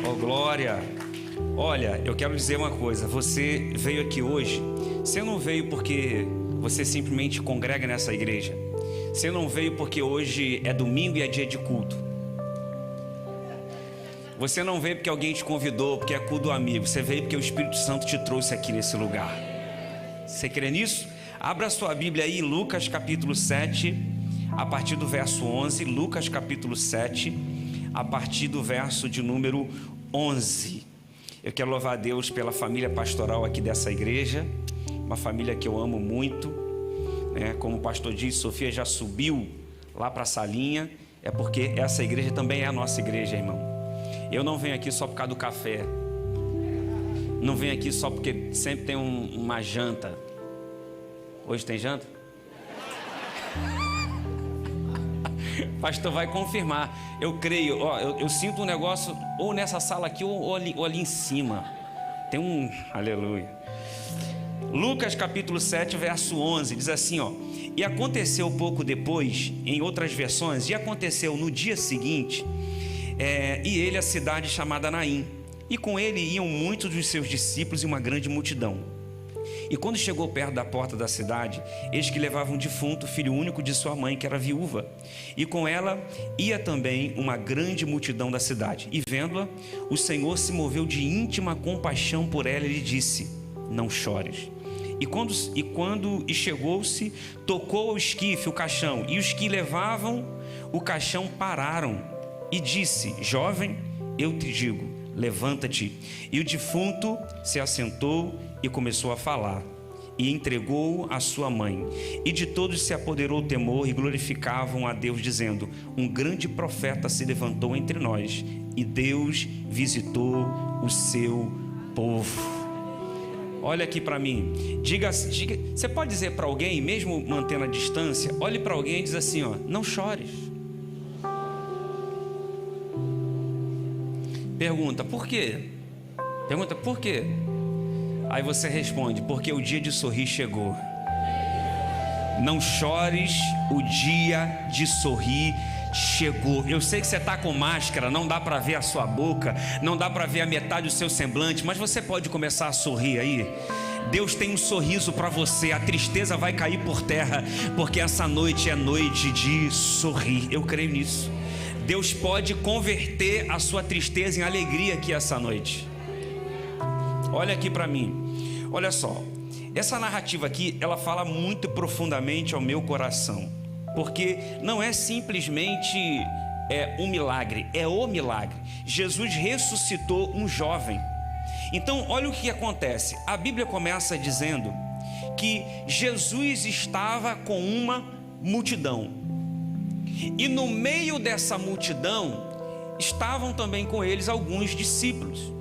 Oh, glória! Olha, eu quero dizer uma coisa. Você veio aqui hoje. Você não veio porque você simplesmente congrega nessa igreja. Você não veio porque hoje é domingo e é dia de culto. Você não veio porque alguém te convidou, porque é culto do amigo. Você veio porque o Espírito Santo te trouxe aqui nesse lugar. Você crê nisso? Abra sua Bíblia aí em Lucas capítulo 7, a partir do verso 11. Lucas capítulo 7, a partir do verso de número 11. Eu quero louvar a Deus pela família pastoral aqui dessa igreja. Uma família que eu amo muito, né? Como o pastor disse, Sofia já subiu lá para a salinha. É porque essa igreja também é a nossa igreja, irmão. Eu não venho aqui só por causa do café. Não venho aqui só porque sempre tem uma janta. Hoje tem janta? Pastor vai confirmar. Eu creio, ó, eu sinto um negócio ou nessa sala aqui ou ali em cima. Tem um... Aleluia. Lucas capítulo 7, verso 11, diz assim, ó: e aconteceu pouco depois, em outras versões, e aconteceu no dia seguinte, e ele a cidade chamada Naim, e com ele iam muitos dos seus discípulos e uma grande multidão. E quando chegou perto da porta da cidade, eis que levava um defunto, filho único de sua mãe, que era viúva, e com ela ia também uma grande multidão da cidade. E vendo-a, o Senhor se moveu de íntima compaixão por ela e lhe disse: não chores. E chegou-se, tocou ao esquife, o caixão, e os que levavam o caixão pararam, e disse: jovem, eu te digo, levanta-te. E o defunto se assentou e começou a falar, e entregou-o à sua mãe. E de todos se apoderou o temor, e glorificavam a Deus, dizendo: um grande profeta se levantou entre nós, e Deus visitou o seu povo. Olha aqui para mim, diga, você pode dizer para alguém, mesmo mantendo a distância, olhe para alguém e diz assim, ó: não chores. Pergunta, por quê? Pergunta, por quê? Aí você responde: porque o dia de sorrir chegou. Não chores, o dia de sorrir chegou. Eu sei que você está com máscara, não dá para ver a sua boca, não dá para ver a metade do seu semblante, mas você pode começar a sorrir aí. Deus tem um sorriso para você. A tristeza vai cair por terra, porque essa noite é noite de sorrir. Eu creio nisso. Deus pode converter a sua tristeza em alegria aqui essa noite. Olha aqui para mim. Olha só, essa narrativa aqui, ela fala muito profundamente ao meu coração, porque não é simplesmente um milagre, é o milagre. Jesus ressuscitou um jovem. Então olha o que acontece. A Bíblia começa dizendo que Jesus estava com uma multidão, e no meio dessa multidão estavam também com eles alguns discípulos.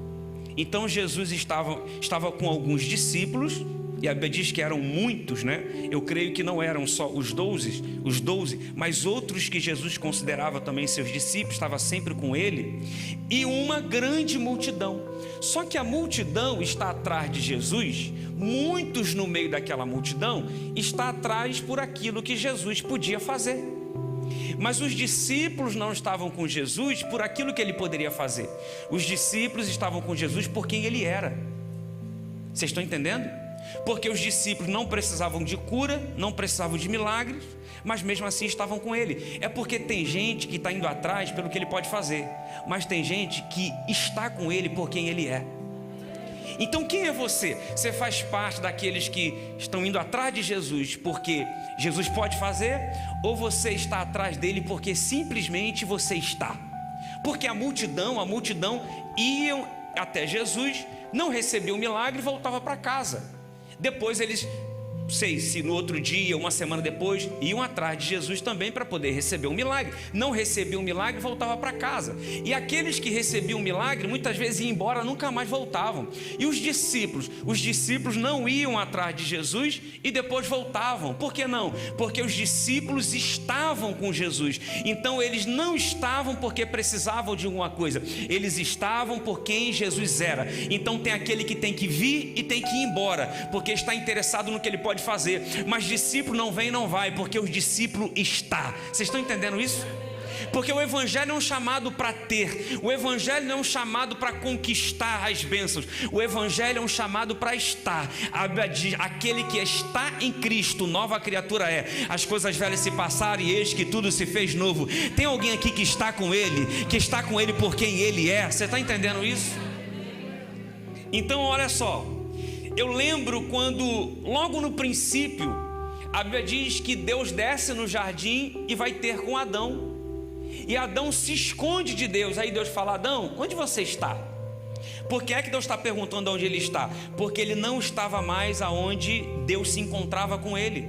Então Jesus estava com alguns discípulos, e a Bíblia diz que eram muitos, né? Eu creio que não eram só os 12, mas outros que Jesus considerava também seus discípulos, estava sempre com ele, e uma grande multidão. Só que a multidão está atrás de Jesus, muitos no meio daquela multidão está atrás por aquilo que Jesus podia fazer. Mas os discípulos não estavam com Jesus por aquilo que ele poderia fazer. Os discípulos estavam com Jesus por quem ele era. Vocês estão entendendo? Porque os discípulos não precisavam de cura, não precisavam de milagres, mas mesmo assim estavam com ele. É porque tem gente que está indo atrás pelo que ele pode fazer, mas tem gente que está com ele por quem ele é. Então quem é você? Você faz parte daqueles que estão indo atrás de Jesus porque Jesus pode fazer, ou você está atrás dele porque simplesmente você está? Porque a multidão iam até Jesus, não recebia o milagre e voltava para casa. Depois eles, não sei se no outro dia, uma semana depois, iam atrás de Jesus também para poder receber um milagre. Não recebiam o milagre e voltava para casa. E aqueles que recebiam o milagre muitas vezes iam embora, nunca mais voltavam. E os discípulos não iam atrás de Jesus e depois voltavam. Por que não? Porque os discípulos estavam com Jesus. Então eles não estavam porque precisavam de alguma coisa, eles estavam por quem Jesus era. Então tem aquele que tem que vir e tem que ir embora, porque está interessado no que ele pode fazer. Mas discípulo não vem e não vai, porque o discípulo está. Vocês estão entendendo isso? Porque o evangelho é um chamado para ter. O evangelho não é um chamado para conquistar as bênçãos. O evangelho é um chamado para estar. A Bíblia diz: aquele que está em Cristo, nova criatura é. As coisas velhas se passaram e eis que tudo se fez novo. Tem alguém aqui que está com Ele, que está com Ele por quem Ele é? Você está entendendo isso? Então olha só, eu lembro quando logo no princípio a Bíblia diz que Deus desce no jardim e vai ter com Adão. E Adão se esconde de Deus. Aí Deus fala: Adão, onde você está? Por que é que Deus está perguntando onde ele está? Porque ele não estava mais aonde Deus se encontrava com ele.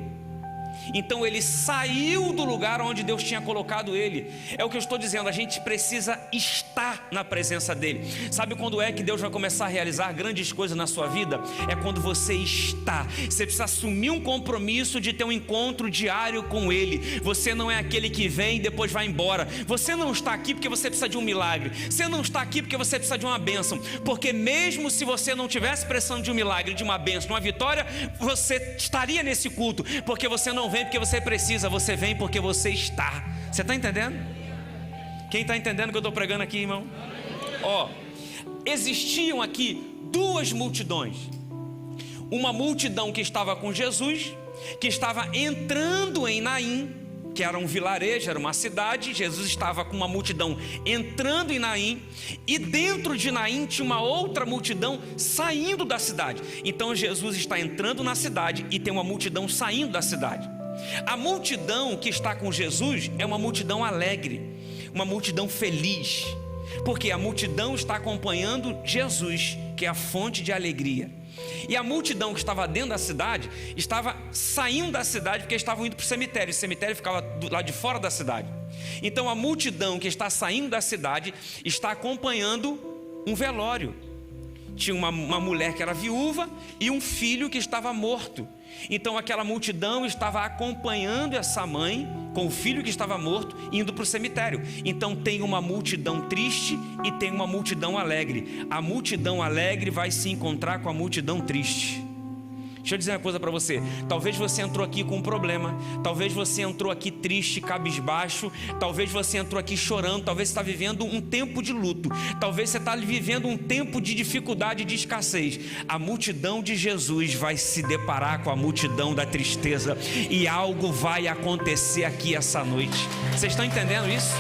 Então ele saiu do lugar onde Deus tinha colocado ele. É o que eu estou dizendo, a gente precisa estar na presença dele. Sabe quando é que Deus vai começar a realizar grandes coisas na sua vida? É quando você está. Você precisa assumir um compromisso de ter um encontro diário com ele. Você não é aquele que vem e depois vai embora. Você não está aqui porque você precisa de um milagre. Você não está aqui porque você precisa de uma bênção. Porque mesmo se você não tivesse precisando de um milagre, de uma bênção, de uma vitória, você estaria nesse culto. Porque você não vem porque você precisa, você vem porque você está. Você está entendendo? Quem está entendendo o que eu estou pregando aqui, irmão? Ó, existiam aqui duas multidões. Uma multidão que estava com Jesus, que estava entrando em Naim, que era um vilarejo, era uma cidade. Jesus estava com uma multidão entrando em Naim, e dentro de Naim tinha uma outra multidão saindo da cidade. Então Jesus está entrando na cidade e tem uma multidão saindo da cidade. A multidão que está com Jesus é uma multidão alegre, uma multidão feliz, porque a multidão está acompanhando Jesus, que é a fonte de alegria. E a multidão que estava dentro da cidade estava saindo da cidade porque estavam indo para o cemitério. O cemitério ficava do lado de fora da cidade. Então a multidão que está saindo da cidade está acompanhando um velório. Tinha uma mulher que era viúva e um filho que estava morto. Então aquela multidão estava acompanhando essa mãe com o filho que estava morto, indo para o cemitério. Então tem uma multidão triste e tem uma multidão alegre. A multidão alegre vai se encontrar com a multidão triste. Deixa eu dizer uma coisa para você. Talvez você entrou aqui com um problema. Talvez você entrou aqui triste, cabisbaixo. Talvez você entrou aqui chorando. Talvez você está vivendo um tempo de luto. Talvez você está vivendo um tempo de dificuldade, de escassez. A multidão de Jesus vai se deparar com a multidão da tristeza, e algo vai acontecer aqui essa noite. Vocês estão entendendo isso?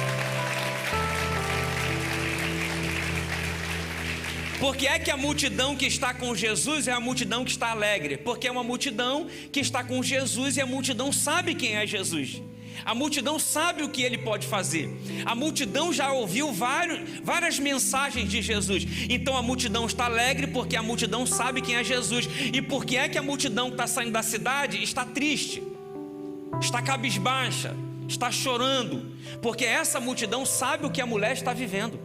Porque é que a multidão que está com Jesus é a multidão que está alegre? Porque é uma multidão que está com Jesus e a multidão sabe quem é Jesus. A multidão sabe o que ele pode fazer. A multidão já ouviu várias mensagens de Jesus. Então a multidão está alegre porque a multidão sabe quem é Jesus. E por que é que a multidão que está saindo da cidade está triste, está cabisbaixa, está chorando? Porque essa multidão sabe o que a mulher está vivendo.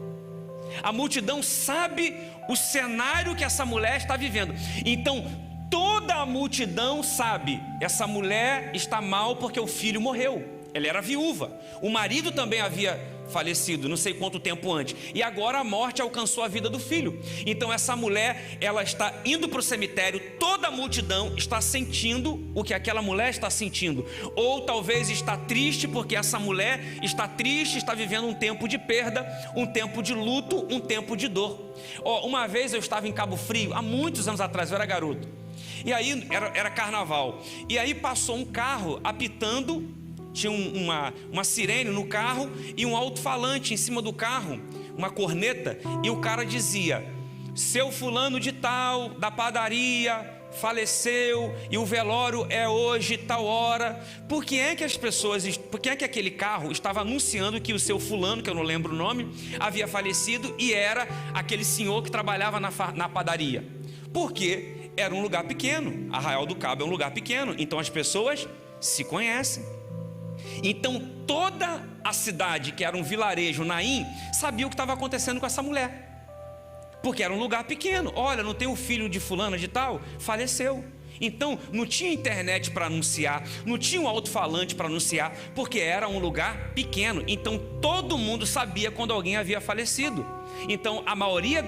A multidão sabe o cenário que essa mulher está vivendo. Então toda a multidão sabe: essa mulher está mal porque o filho morreu. Ela era viúva, o marido também havia falecido não sei quanto tempo antes, e agora a morte alcançou a vida do filho. Então essa mulher, ela está indo para o cemitério. Toda a multidão está sentindo o que aquela mulher está sentindo, ou talvez está triste porque essa mulher está triste, está vivendo um tempo de perda, um tempo de luto, um tempo de dor. Uma vez eu estava em Cabo Frio, há muitos anos atrás, eu era garoto, e aí era carnaval, e aí passou um carro apitando. Tinha uma sirene no carro e um alto-falante em cima do carro, uma corneta, e o cara dizia: seu fulano de tal, da padaria, faleceu e o velório é hoje, tal hora. Por que é que aquele carro estava anunciando que o seu fulano, que eu não lembro o nome, havia falecido, e era aquele senhor que trabalhava na padaria? Porque era um lugar pequeno. Arraial do Cabo é um lugar pequeno, então as pessoas se conhecem. Então toda a cidade, que era um vilarejo, Naim, sabia o que estava acontecendo com essa mulher, porque era um lugar pequeno. Olha, não tem o filho de fulana de tal? Faleceu. Então não tinha internet para anunciar, não tinha um alto-falante para anunciar, porque era um lugar pequeno. Então todo mundo sabia quando alguém havia falecido. Então a maioria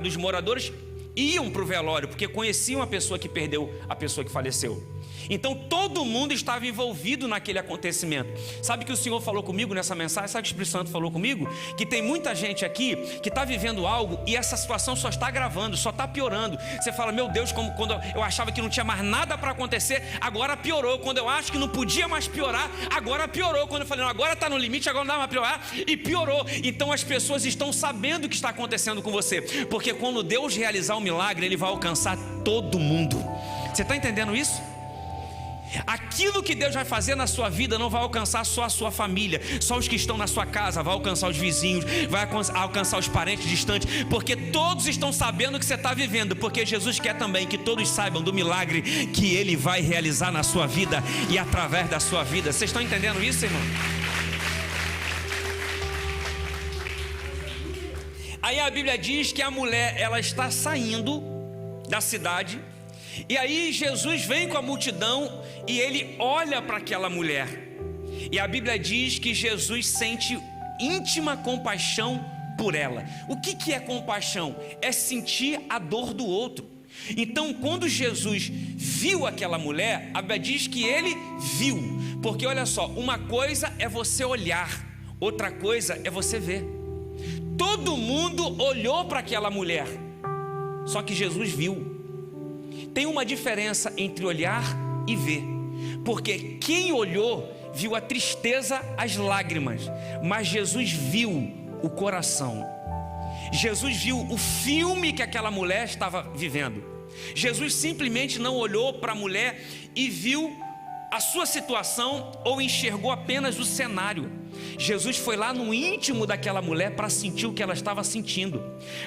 dos moradores iam para o velório, porque conheciam a pessoa que perdeu, a pessoa que faleceu. Então todo mundo estava envolvido naquele acontecimento. Sabe que o Senhor falou comigo nessa mensagem? Sabe que o Espírito Santo falou comigo? Que tem muita gente aqui que está vivendo algo e essa situação só está agravando, só está piorando. Você fala, meu Deus, como quando eu achava que não tinha mais nada para acontecer, agora piorou. Quando eu acho que não podia mais piorar, agora piorou. Quando eu falei, não, agora está no limite, agora não dá mais para piorar, e piorou. Então as pessoas estão sabendo o que está acontecendo com você, porque quando Deus realizar o milagre, Ele vai alcançar todo mundo. Você está entendendo isso? Aquilo que Deus vai fazer na sua vida não vai alcançar só a sua família, só os que estão na sua casa, vai alcançar os vizinhos, vai alcançar os parentes distantes, porque todos estão sabendo o que você está vivendo, porque Jesus quer também que todos saibam do milagre que Ele vai realizar na sua vida e através da sua vida. Vocês estão entendendo isso, irmão? Aí a Bíblia diz que a mulher, ela está saindo da cidade, e aí Jesus vem com a multidão e ele olha para aquela mulher, e a Bíblia diz que Jesus sente íntima compaixão por ela. O que é compaixão? É sentir a dor do outro. Então quando Jesus viu aquela mulher, a Bíblia diz que ele viu, porque olha só, uma coisa é você olhar, outra coisa é você ver. Todo mundo olhou para aquela mulher, só que Jesus viu. Tem uma diferença entre olhar e ver, porque quem olhou viu a tristeza, as lágrimas, mas Jesus viu o coração. Jesus viu o filme que aquela mulher estava vivendo. Jesus simplesmente não olhou para a mulher e viu a sua situação ou enxergou apenas o cenário. Jesus foi lá no íntimo daquela mulher para sentir o que ela estava sentindo,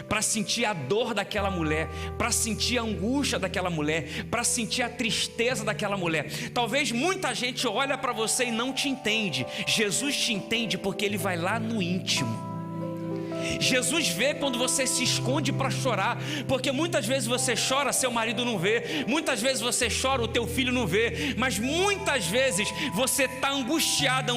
para sentir a dor daquela mulher, para sentir a angústia daquela mulher, para sentir a tristeza daquela mulher. Talvez muita gente olha para você e não te entende. Jesus te entende porque Ele vai lá no íntimo. Jesus vê quando você se esconde para chorar, porque muitas vezes você chora, seu marido não vê, muitas vezes você chora, o teu filho não vê, mas muitas vezes você está angustiado,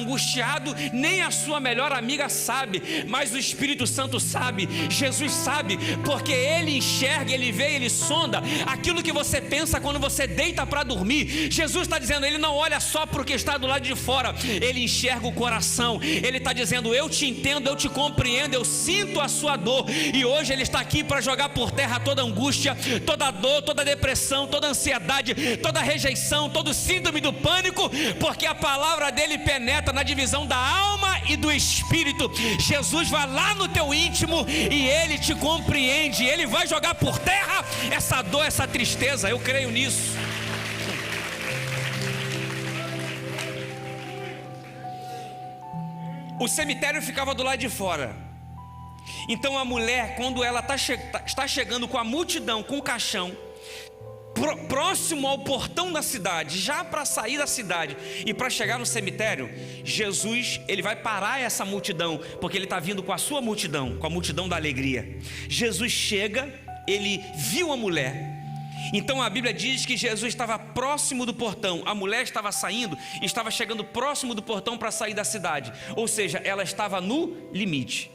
nem a sua melhor amiga sabe, mas o Espírito Santo sabe, Jesus sabe, porque Ele enxerga, Ele vê, Ele sonda aquilo que você pensa quando você deita para dormir. Jesus está dizendo, Ele não olha só para o que está do lado de fora, Ele enxerga o coração. Ele está dizendo, eu te entendo, eu te compreendo, eu sinto a sua dor, e hoje Ele está aqui para jogar por terra toda angústia, toda dor, toda depressão, toda ansiedade, toda rejeição, todo síndrome do pânico, porque a palavra dele penetra na divisão da alma e do espírito. Jesus vai lá no teu íntimo e Ele te compreende, Ele vai jogar por terra essa dor, essa tristeza. Eu creio nisso. O cemitério ficava do lado de fora. Então a mulher, quando ela está chegando com a multidão, com o caixão, próximo ao portão da cidade, já para sair da cidade e para chegar no cemitério, Jesus, Ele vai parar essa multidão, porque Ele está vindo com a sua multidão, com a multidão da alegria. Jesus chega, Ele viu a mulher. Então a Bíblia diz que Jesus estava próximo do portão, a mulher estava saindo, estava chegando próximo do portão para sair da cidade, ou seja, ela estava no limite.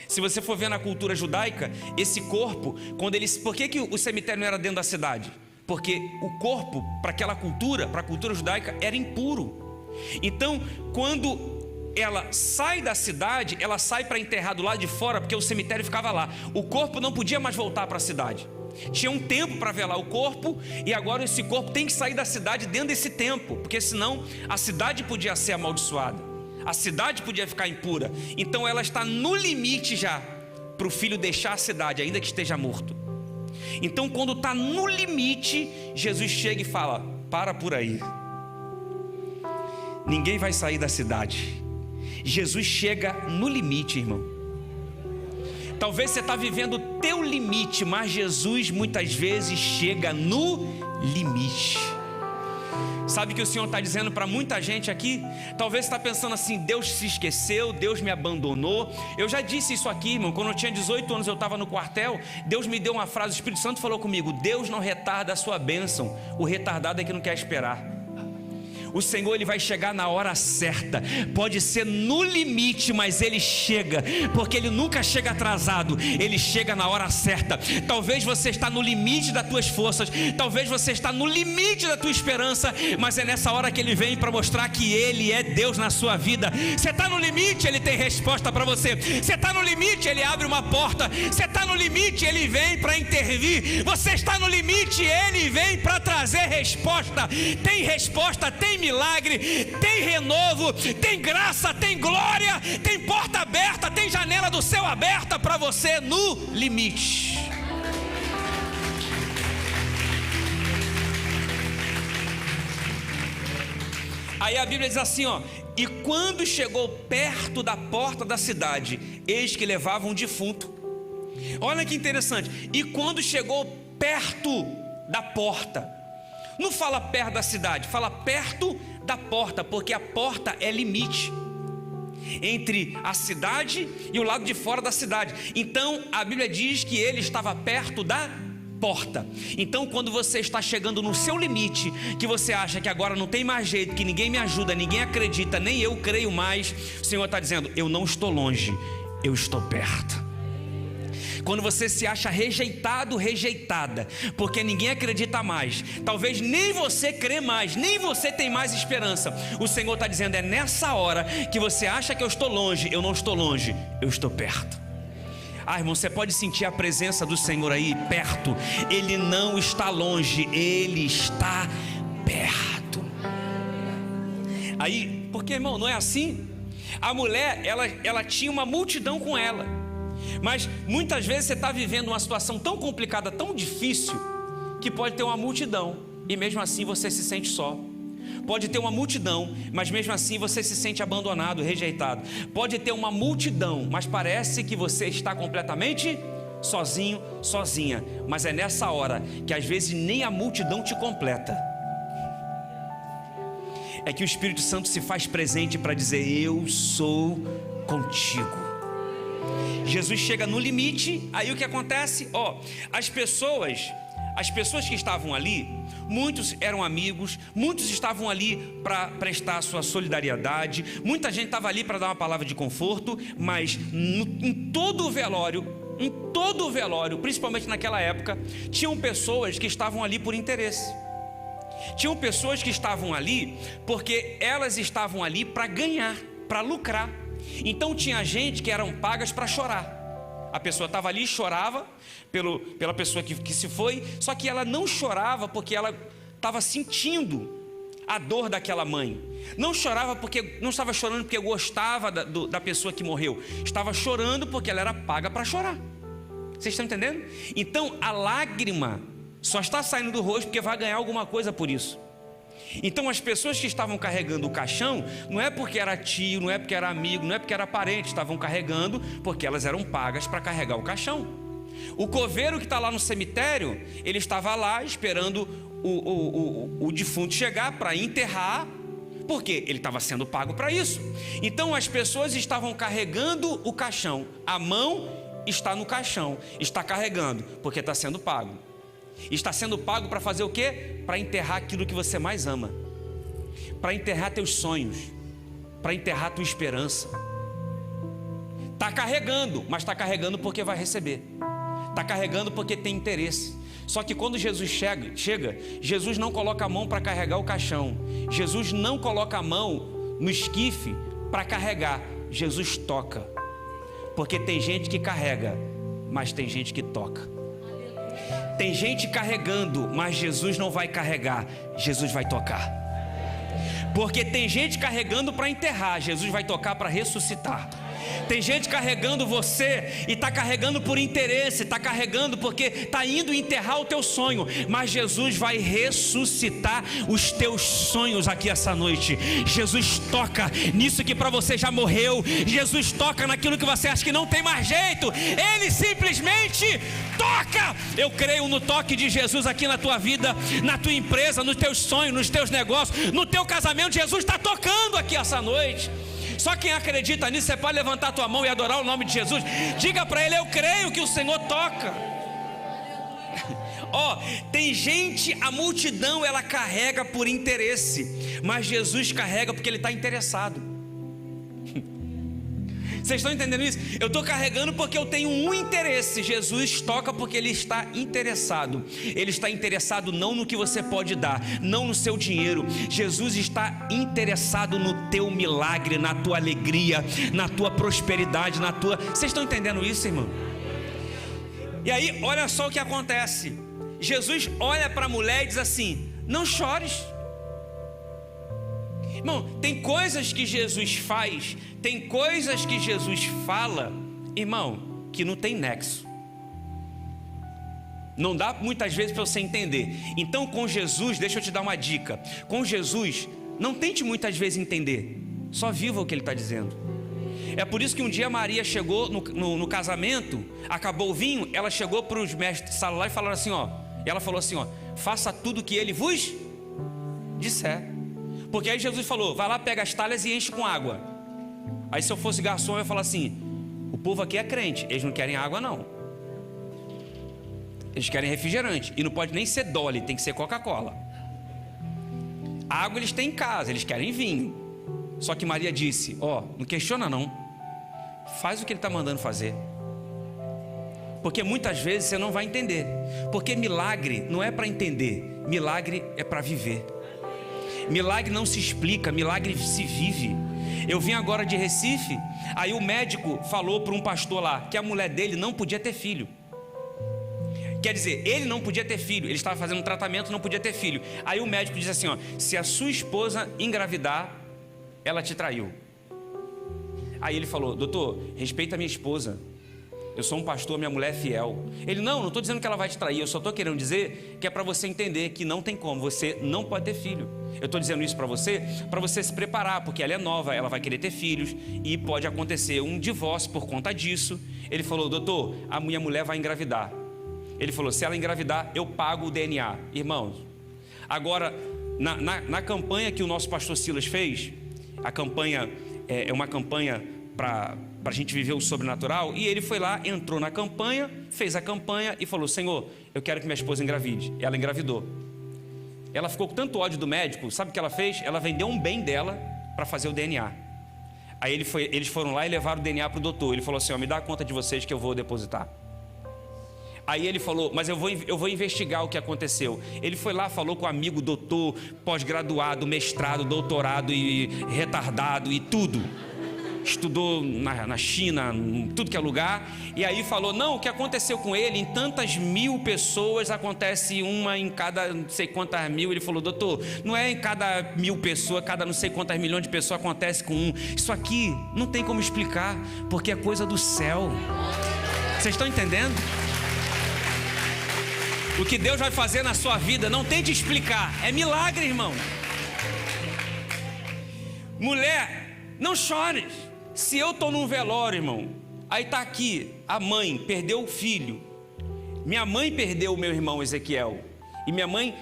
Se você for ver na cultura judaica, esse corpo, quando eles, por que o cemitério não era dentro da cidade? Porque o corpo, para aquela cultura, para a cultura judaica, era impuro. Então, quando ela sai da cidade, ela sai para enterrar do lado de fora, porque o cemitério ficava lá. O corpo não podia mais voltar para a cidade. Tinha um tempo para velar o corpo, e agora esse corpo tem que sair da cidade dentro desse tempo, porque senão a cidade podia ser amaldiçoada, a cidade podia ficar impura. Então ela está no limite já para o filho deixar a cidade, ainda que esteja morto. Então quando está no limite, Jesus chega e fala, para por aí, ninguém vai sair da cidade. Jesus chega no limite, irmão. Talvez você está vivendo o teu limite, mas Jesus muitas vezes chega no limite. Sabe o que o Senhor está dizendo para muita gente aqui? Talvez você está pensando assim, Deus se esqueceu, Deus me abandonou. Eu já disse isso aqui, irmão, quando eu tinha 18 anos eu estava no quartel, Deus me deu uma frase, o Espírito Santo falou comigo, Deus não retarda a sua bênção, o retardado é que não quer esperar. O Senhor, Ele vai chegar na hora certa. Pode ser no limite, mas Ele chega, porque Ele nunca chega atrasado. Ele chega na hora certa. Talvez você está no limite das tuas forças, talvez você está no limite da tua esperança, mas é nessa hora que Ele vem para mostrar que Ele é Deus na sua vida. Você está no limite, Ele tem resposta para você. Você está no limite, Ele abre uma porta. Você está no limite, Ele vem para intervir. Você está no limite, Ele vem para trazer resposta. Tem resposta, tem milagre, tem renovo, tem graça, tem glória, tem porta aberta, tem janela do céu aberta para você no limite. Aí a Bíblia diz assim, ó: e quando chegou perto da porta da cidade, eis que levavam um defunto. Olha que interessante. E quando chegou perto da porta, não fala perto da cidade, fala perto da porta, porque a porta é limite entre a cidade e o lado de fora da cidade. Então a Bíblia diz que ele estava perto da porta. Então quando você está chegando no seu limite, que você acha que agora não tem mais jeito, que ninguém me ajuda, ninguém acredita, nem eu creio mais, o Senhor está dizendo: eu não estou longe, eu estou perto. Quando você se acha rejeitado, rejeitada, porque ninguém acredita mais, talvez nem você crê mais, nem você tem mais esperança, o Senhor está dizendo: é nessa hora que você acha que eu estou longe, eu não estou longe, eu estou perto. Ah, irmão, você pode sentir a presença do Senhor aí perto. Ele não está longe, Ele está perto. Aí, porque, irmão, não é assim? A mulher, ela tinha uma multidão com ela, mas muitas vezes você está vivendo uma situação tão complicada, tão difícil, que pode ter uma multidão e mesmo assim você se sente só. Pode ter uma multidão, mas mesmo assim você se sente abandonado, rejeitado. Pode ter uma multidão, mas parece que você está completamente sozinho, sozinha. Mas é nessa hora que às vezes nem a multidão te completa. É que o Espírito Santo se faz presente para dizer: eu sou contigo. Jesus chega no limite. Aí o que acontece? As pessoas que estavam ali, muitos eram amigos, muitos estavam ali para prestar a sua solidariedade, muita gente estava ali para dar uma palavra de conforto, mas em todo o velório, principalmente naquela época, tinham pessoas que estavam ali por interesse. Tinham pessoas que estavam ali porque elas estavam ali para ganhar, para lucrar. Então tinha gente que eram pagas para chorar. A pessoa estava ali e chorava pela pessoa que se foi, só que ela não chorava porque ela estava sentindo a dor daquela mãe. Não estava chorando porque gostava da pessoa que morreu. Estava chorando porque ela era paga para chorar. Vocês estão entendendo? Então a lágrima só está saindo do rosto porque vai ganhar alguma coisa por isso. Então as pessoas que estavam carregando o caixão, não é porque era tio, não é porque era amigo, não é porque era parente, estavam carregando porque elas eram pagas para carregar o caixão. O coveiro que está lá no cemitério, ele estava lá esperando o defunto chegar para enterrar, porque ele estava sendo pago para isso. Então as pessoas estavam carregando o caixão, a mão está no caixão, está carregando porque está sendo pago. Está sendo pago para fazer o quê? Para enterrar aquilo que você mais ama, para enterrar teus sonhos, para enterrar tua esperança. Está carregando, mas está carregando porque vai receber. Está carregando porque tem interesse. Só que quando Jesus chega, Jesus não coloca a mão para carregar o caixão. Jesus não coloca a mão no esquife para carregar. Jesus toca. Porque tem gente que carrega, mas tem gente que toca. Tem gente carregando, mas Jesus não vai carregar, Jesus vai tocar. Porque tem gente carregando para enterrar, Jesus vai tocar para ressuscitar. Tem gente carregando você e está carregando por interesse, está carregando porque está indo enterrar o teu sonho, mas Jesus vai ressuscitar os teus sonhos aqui essa noite. Jesus toca nisso que para você já morreu, Jesus toca naquilo que você acha que não tem mais jeito, Ele simplesmente toca. Eu creio no toque de Jesus aqui na tua vida, na tua empresa, nos teus sonhos, nos teus negócios, no teu casamento. Jesus está tocando aqui essa noite. Só quem acredita nisso, você pode levantar a tua mão e adorar o nome de Jesus. Diga para Ele: eu creio que o Senhor toca. Tem gente, a multidão ela carrega por interesse, mas Jesus carrega porque ele está interessado. Vocês estão entendendo isso? Eu estou carregando porque eu tenho um interesse. Jesus toca porque ele está interessado. Ele está interessado não no que você pode dar, não no seu dinheiro. Jesus está interessado no teu milagre, na tua alegria, na tua prosperidade, na tua... Vocês estão entendendo isso, irmão? E aí, olha só o que acontece. Jesus olha para a mulher e diz assim: não chores. Irmão, tem coisas que Jesus faz, tem coisas que Jesus fala, irmão, que não tem nexo. Não dá muitas vezes para você entender. Então com Jesus, deixa eu te dar uma dica. Com Jesus, não tente muitas vezes entender, só viva o que ele está dizendo. É por isso que um dia Maria chegou no casamento, acabou o vinho, ela chegou para os mestres de sala lá e falaram assim, ela falou assim, faça tudo o que ele vos disser. Porque aí Jesus falou, vai lá, pega as talhas e enche com água. Aí se eu fosse garçom, eu ia falar assim, o povo aqui é crente, eles não querem água não, eles querem refrigerante, e não pode nem ser Dolly, tem que ser Coca-Cola. Água eles têm em casa, eles querem vinho. Só que Maria disse, não questiona não, faz o que ele está mandando fazer. Porque muitas vezes você não vai entender. Porque milagre não é para entender, milagre é para viver. Milagre não se explica, milagre se vive. Eu vim agora de Recife, aí o médico falou para um pastor lá que a mulher dele não podia ter filho. Quer dizer, ele não podia ter filho, ele estava fazendo um tratamento, não podia ter filho. Aí o médico disse assim, se a sua esposa engravidar, ela te traiu. Aí ele falou, doutor, respeita a minha esposa, eu sou um pastor, minha mulher é fiel. Ele, não estou dizendo que ela vai te trair, eu só estou querendo dizer que é para você entender que não tem como, você não pode ter filho. Eu estou dizendo isso para você se preparar, porque ela é nova, ela vai querer ter filhos e pode acontecer um divórcio por conta disso. Ele falou, doutor, a minha mulher vai engravidar. Ele falou, se ela engravidar, eu pago o DNA. Irmãos, agora, na campanha que o nosso pastor Silas fez, a campanha é uma campanha para a gente viver o sobrenatural, e ele foi lá, entrou na campanha, fez a campanha e falou, Senhor, eu quero que minha esposa engravide. Ela engravidou. Ela ficou com tanto ódio do médico, sabe o que ela fez? Ela vendeu um bem dela para fazer o DNA. Aí eles foram lá e levaram o DNA para o doutor. Ele falou assim, me dá a conta de vocês que eu vou depositar. Aí ele falou, mas eu vou investigar o que aconteceu. Ele foi lá, falou com um amigo doutor, pós-graduado, mestrado, doutorado e retardado e tudo. Estudou na China, em tudo que é lugar. E aí falou, não, o que aconteceu com ele, em tantas mil pessoas, acontece uma em cada não sei quantas mil. Ele falou, doutor, não é em cada 1000 pessoas, cada não sei quantas milhões de pessoas acontece com um. Isso aqui não tem como explicar, porque é coisa do céu. Vocês estão entendendo? O que Deus vai fazer na sua vida, não tente explicar, é milagre, irmão. Mulher, não chores. Se eu estou num velório, irmão, aí está aqui, a mãe perdeu o filho, minha mãe perdeu o meu irmão Ezequiel, e minha mãe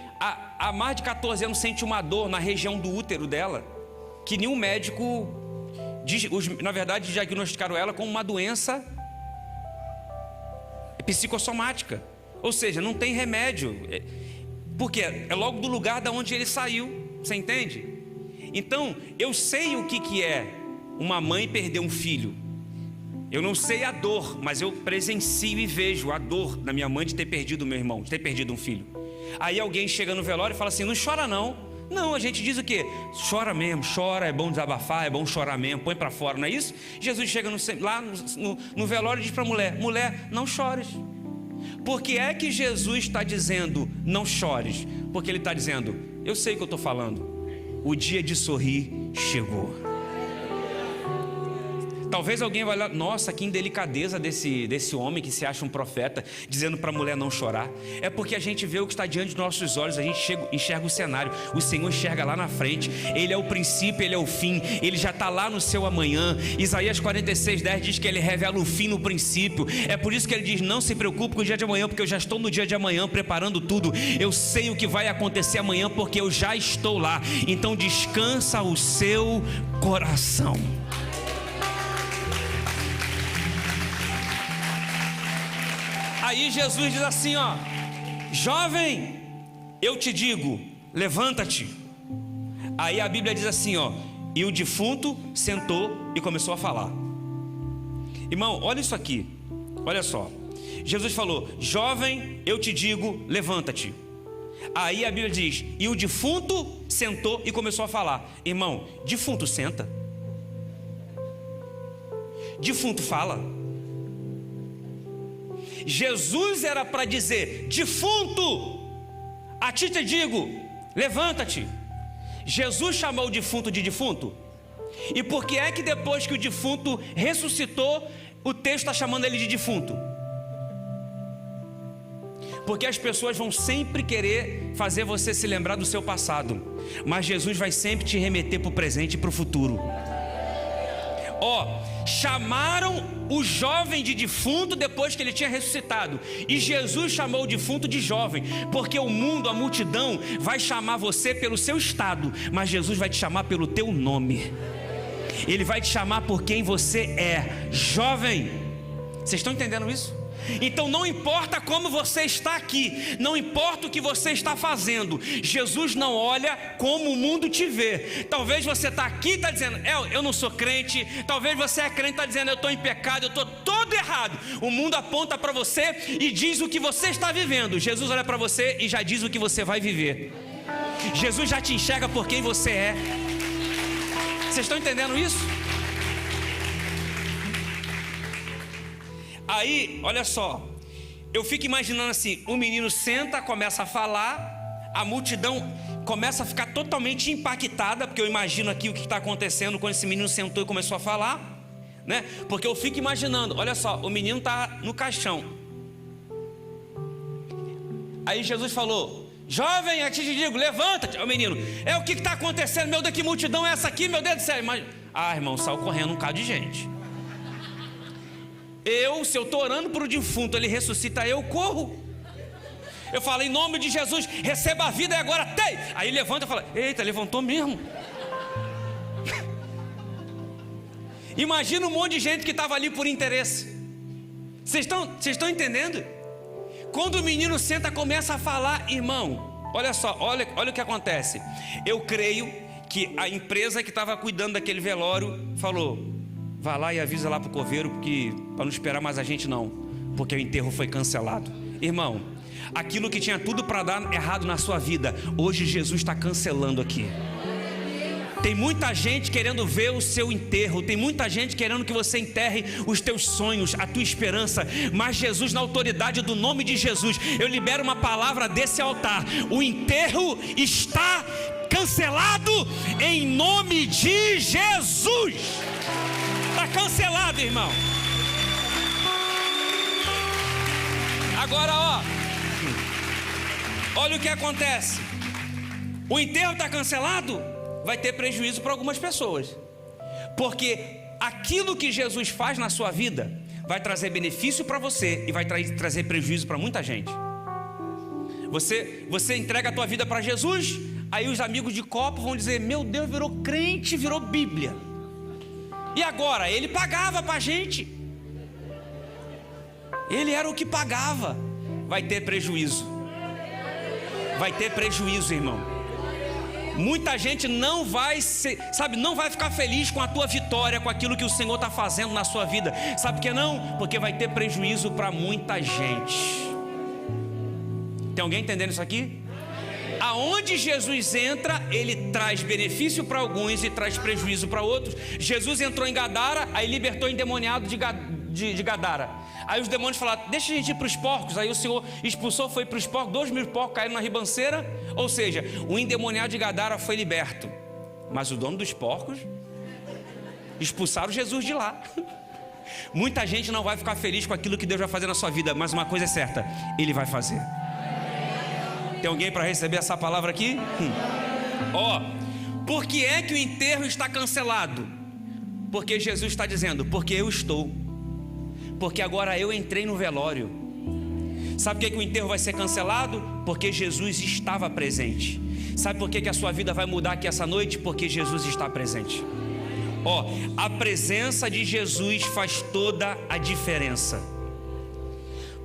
há mais de 14 anos sente uma dor na região do útero dela, que nenhum médico, na verdade diagnosticaram ela com uma doença psicossomática, ou seja, não tem remédio, porque é logo do lugar da onde ele saiu, você entende? Então, eu sei o que é uma mãe perder um filho. Eu não sei a dor, mas eu presencio e vejo a dor da minha mãe de ter perdido o meu irmão, de ter perdido um filho. Aí alguém chega no velório e fala assim, não chora não. Não, a gente diz o quê? Chora mesmo, chora, é bom desabafar, é bom chorar mesmo, põe para fora, não é isso? Jesus chega lá no velório e diz para a mulher, mulher, não chores. Por que é que Jesus está dizendo, não chores? Porque ele está dizendo, eu sei o que eu estou falando, o dia de sorrir chegou. Talvez alguém vai lá, nossa, que indelicadeza desse homem que se acha um profeta, dizendo para a mulher não chorar. É porque a gente vê o que está diante dos nossos olhos, a gente enxerga o cenário, o Senhor enxerga lá na frente, Ele é o princípio, Ele é o fim, Ele já está lá no seu amanhã. Isaías 46:10 diz que Ele revela o fim no princípio. É por isso que Ele diz, não se preocupe com o dia de amanhã, porque eu já estou no dia de amanhã preparando tudo. Eu sei o que vai acontecer amanhã, porque eu já estou lá. Então descansa o seu coração. Aí Jesus diz assim, jovem, eu te digo, levanta-te. Aí a Bíblia diz assim, ó, e o defunto sentou e começou a falar. Irmão, olha isso aqui, olha só. Jesus falou, jovem, eu te digo, levanta-te. Aí a Bíblia diz, e o defunto sentou e começou a falar. Irmão, defunto senta, defunto fala. Jesus era para dizer, defunto, a ti te digo, levanta-te. Jesus chamou o defunto de defunto. E por que é que depois que o defunto ressuscitou, o texto está chamando ele de defunto? Porque as pessoas vão sempre querer fazer você se lembrar do seu passado, mas Jesus vai sempre te remeter para o presente e para o futuro. Chamaram o jovem de defunto depois que ele tinha ressuscitado, e Jesus chamou o defunto de jovem, porque o mundo, a multidão vai chamar você pelo seu estado, mas Jesus vai te chamar pelo teu nome. Ele vai te chamar por quem você é, jovem. Vocês estão entendendo isso? Então não importa como você está aqui, não importa o que você está fazendo, Jesus não olha como o mundo te vê. Talvez você está aqui e está dizendo, eu não sou crente. Talvez você é crente e está dizendo, eu estou em pecado, eu estou todo errado. O mundo aponta para você e diz o que você está vivendo. Jesus olha para você e já diz o que você vai viver. Jesus já te enxerga por quem você é. Vocês estão entendendo isso? Aí, olha só, eu fico imaginando assim, o menino senta, começa a falar, a multidão começa a ficar totalmente impactada, porque eu imagino aqui o que está acontecendo quando esse menino sentou e começou a falar, né? Porque eu fico imaginando, olha só, o menino está no caixão. Aí Jesus falou, jovem, eu te digo, levanta-te. O menino, o que está acontecendo? Meu Deus, que multidão é essa aqui, meu Deus do céu. Irmão, saiu correndo um bocado de gente. Se eu estou orando para o defunto, ele ressuscita, eu corro. Eu falo, em nome de Jesus, receba a vida e agora tem. Aí levanta e fala, eita, levantou mesmo. Imagina um monte de gente que estava ali por interesse. Vocês estão entendendo? Quando o menino senta, começa a falar, irmão, olha só, olha o que acontece. Eu creio que a empresa que estava cuidando daquele velório falou, vá lá e avisa lá para o coveiro, para não esperar mais a gente não, porque o enterro foi cancelado. Irmão, aquilo que tinha tudo para dar errado na sua vida, hoje Jesus está cancelando aqui. Tem muita gente querendo ver o seu enterro, tem muita gente querendo que você enterre os teus sonhos, a tua esperança, mas Jesus, na autoridade do nome de Jesus, eu libero uma palavra desse altar, o enterro está cancelado em nome de Jesus. Está cancelado, irmão. Agora, olha o que acontece. O enterro está cancelado, vai ter prejuízo para algumas pessoas, porque aquilo que Jesus faz na sua vida vai trazer benefício para você e vai trazer prejuízo para muita gente. Você entrega a tua vida para Jesus, aí os amigos de copo vão dizer, meu Deus, virou crente, virou Bíblia. E agora? Ele pagava para a gente. Ele era o que pagava. Vai ter prejuízo. Vai ter prejuízo, irmão. Muita gente não vai não vai ficar feliz com a tua vitória, com aquilo que o Senhor está fazendo na sua vida. Sabe por que não? Porque vai ter prejuízo para muita gente. Tem alguém entendendo isso aqui? Aonde Jesus entra, ele traz benefício para alguns e traz prejuízo para outros. Jesus entrou em Gadara, aí libertou o endemoniado de Gadara. Aí os demônios falaram, deixa a gente ir para os porcos. Aí o Senhor expulsou, foi para os porcos, 2.000 porcos caíram na ribanceira. Ou seja, o endemoniado de Gadara foi liberto. Mas o dono dos porcos expulsaram Jesus de lá. Muita gente não vai ficar feliz com aquilo que Deus vai fazer na sua vida, mas uma coisa é certa, Ele vai fazer. Tem alguém para receber essa palavra aqui? Por que é que o enterro está cancelado? Porque Jesus está dizendo, porque eu estou. Porque agora eu entrei no velório. Sabe por que o enterro vai ser cancelado? Porque Jesus estava presente. Sabe por que a sua vida vai mudar aqui essa noite? Porque Jesus está presente. A presença de Jesus faz toda a diferença.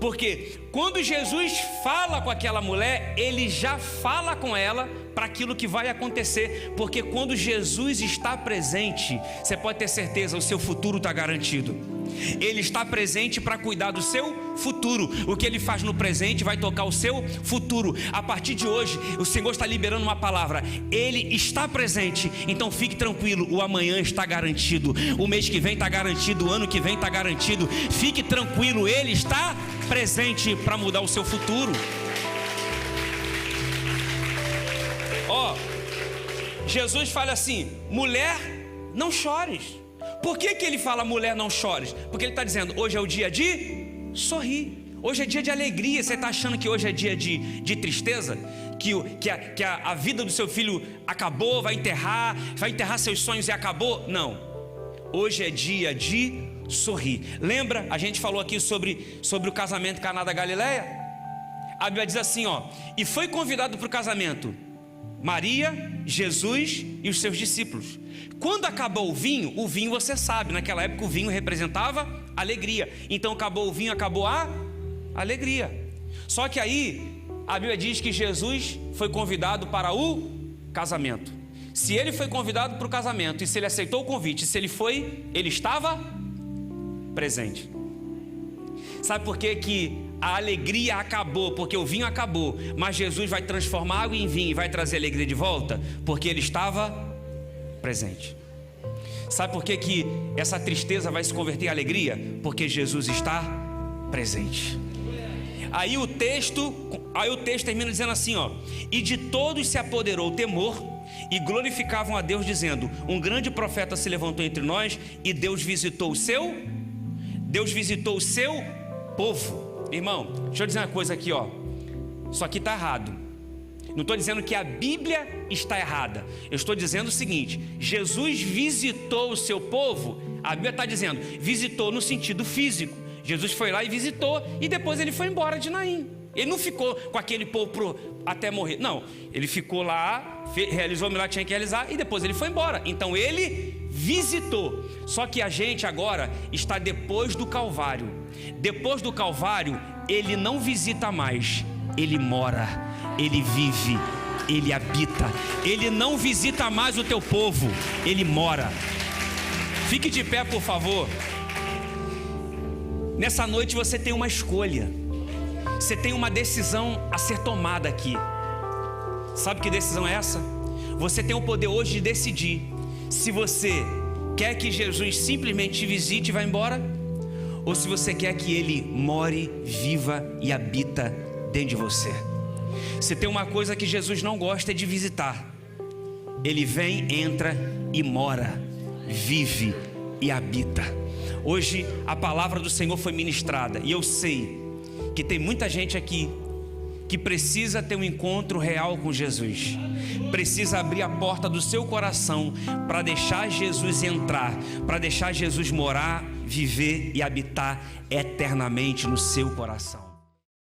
Porque quando Jesus fala com aquela mulher, ele já fala com ela para aquilo que vai acontecer. Porque quando Jesus está presente, você pode ter certeza, o seu futuro está garantido. Ele está presente para cuidar do seu futuro. O que ele faz no presente vai tocar o seu futuro. A partir de hoje, o Senhor está liberando uma palavra. Ele está presente, então fique tranquilo, o amanhã está garantido, o mês que vem está garantido, o ano que vem está garantido. Fique tranquilo, Ele está presente para mudar o seu futuro. Jesus fala assim: mulher, não chores. Por que ele fala mulher, não chores? Porque ele está dizendo, hoje é o dia de sorrir, hoje é dia de alegria. Você está achando que hoje é dia de tristeza? Que a vida do seu filho acabou, vai enterrar seus sonhos e acabou? Não, hoje é dia de sorrir. Lembra, a gente falou aqui sobre o casamento em Caná da Galileia? A Bíblia diz assim, e foi convidado para o casamento Maria, Jesus e os seus discípulos. Quando acabou o vinho você sabe, naquela época o vinho representava alegria. Então acabou o vinho, acabou a alegria. Só que aí a Bíblia diz que Jesus foi convidado para o casamento. Se ele foi convidado para o casamento, e se ele aceitou o convite, se ele foi, ele estava presente. Sabe por que a alegria acabou? Porque o vinho acabou, mas Jesus vai transformar água em vinho e vai trazer alegria de volta? Porque ele estava presente. Sabe por que essa tristeza vai se converter em alegria? Porque Jesus está presente. Aí o texto termina dizendo assim, e de todos se apoderou o temor, e glorificavam a Deus dizendo, um grande profeta se levantou entre nós, e Deus visitou o seu povo. Irmão, deixa eu dizer uma coisa aqui, isso aqui está errado. Não estou dizendo que a Bíblia está errada, eu estou dizendo o seguinte: Jesus visitou o seu povo. A Bíblia está dizendo, visitou no sentido físico. Jesus foi lá e visitou, e depois ele foi embora de Naim. Ele não ficou com aquele povo até morrer, não. Ele ficou lá, realizou o milagre que tinha que realizar, e depois ele foi embora. Então ele visitou. Só que a gente agora está depois do Calvário. Depois do Calvário, ele não visita mais, ele mora, ele vive, ele habita. Ele não visita mais o teu povo, ele mora. Fique de pé, por favor. Nessa noite você tem uma escolha, você tem uma decisão a ser tomada aqui. Sabe que decisão é essa? Você tem o poder hoje de decidir se você quer que Jesus simplesmente te visite e vá embora, ou se você quer que Ele more, viva e habita dentro de você. Se tem uma coisa que Jesus não gosta é de visitar. Ele vem, entra e mora, vive e habita. Hoje a palavra do Senhor foi ministrada, e eu sei que tem muita gente aqui que precisa ter um encontro real com Jesus, precisa abrir a porta do seu coração para deixar Jesus entrar, para deixar Jesus morar, viver e habitar eternamente no seu coração.